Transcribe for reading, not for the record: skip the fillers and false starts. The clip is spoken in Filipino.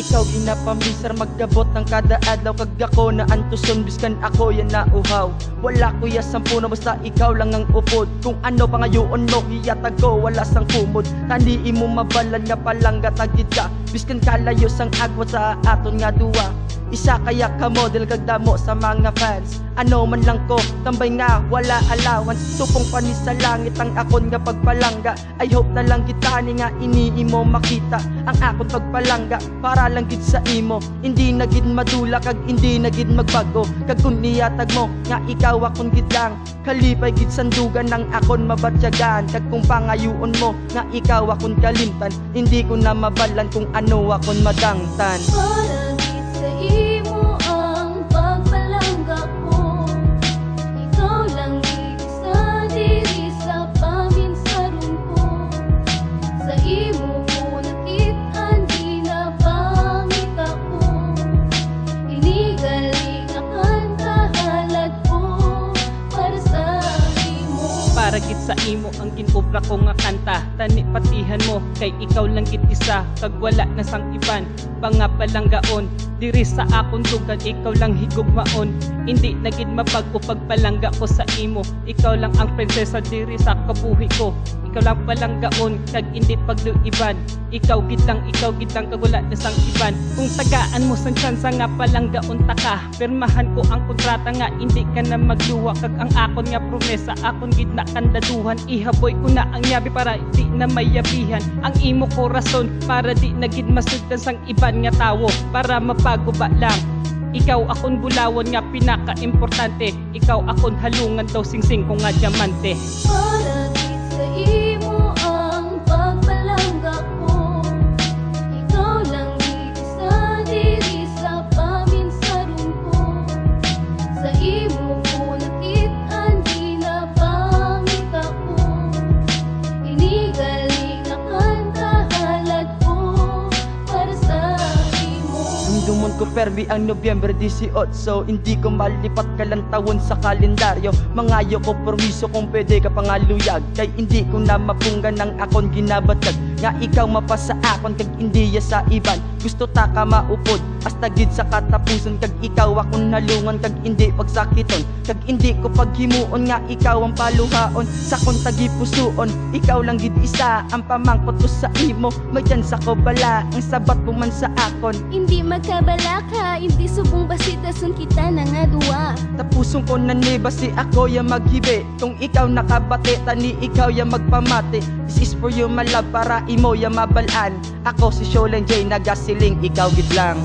ikaw ginapamisar magdabot ng kada adlaw. Kag ako na antuson biskan ako yan nauhaw. Wala kuya sampu na basta ikaw lang ang upod. Kung ano pangayoon mo hiyatag ko wala sang kumod. Taniin mo mabalan nga palangga tagid ka. Biskan kalayo sang agwat sa aton nga duwa. Isa kaya ka model kag damo sa mga fans. Ano man lang ko, tambay nga, wala allowance. Supong panis sa langit ang akon nga pagpalangga. I hope na lang kita ni nga iniimo makita ang akon pagpalangga para lang gid sa imo. Hindi na gid madula kag hindi na gid magbago. Kag kun niyatag mo nga ikaw akon gid lang. Kalipay gid sandugan ng akon mabatyagan. Kag kung pangayoon mo nga ikaw akon kalimtan, hindi ko na mabalan kung ano akon madangtan. Sa imo ang pagpalangga ko, ikaw lang isa diri sa paminsaron ko. Sa imo ko nakit-an di na pangit ako. Inigaling akan kahalad ko para sa imo. Para gid sa imo ang ginobra ko nga kanta. Tani patihan mo kay ikaw lang gid isa. Kag wala na sang iban pangapalanggaon. Diri sa akon tugan ikaw lang higugmaon. Hindi na gid mapag-o pagpalangga ko sa imo. Ikaw lang ang prinsesa diri sa kabuhi ko. Ikaw lang palanggaon kag hindi pagluiban. Ikaw gid lang kag wala na sang iban. Kung tagaan mo sang tsansa nga palanggaon ta ka, pirmahan ko ang kontrata nga hindi ka na magluwa. Kag ang akon nga promesa akon gid na kandaduhan. Ihaboy ko na ang yabi para di na mayabihan ang imo korason para di na gid masugdan sang iban nga tawo. Para mapaguba lang ikaw akon bulawon nga pinaka-importante. Ikaw akon halungan daw singsing ko nga diamante. Para sa imo ang pagpalangga ko, ikaw lang isa diri sa paminsaron ko. Sa imo ko nakit-an di na pangit ako. Inigaling akan kahalad ko para sa imo. Dumon ko perbi ang Nobyembre 18. Hindi ko malipat kalantawon sa kalendaryo. Mangayo ko permiso kung pwede ka pangaluyag. Kay hindi ko na mapunggan ng akon ginabatag. Nga ikaw mapasa akon kag hindi ya sa iban. Gusto ta ka maupod hasta gid sa katapusan. Kag ikaw akon halungan kag hindi pagsakiton. Kag hindi ko paghimuon nga ikaw ang paluhaon. Sa kon tagipusoon ikaw lang gid isa ang pamangkot ko sa imo. Magyan sa ko bala ang sabat mo man sa akon. Hindi magkabala ka, hindi subong basitason kita na nga duwa. Tapusong ko na ni basi ako ya maghibi. Kung ikaw nakabate tani ikaw ya magpamate. This is for you my love para imo ya mabalaan. Ako si Sholen J nagasiling ikaw gid lang.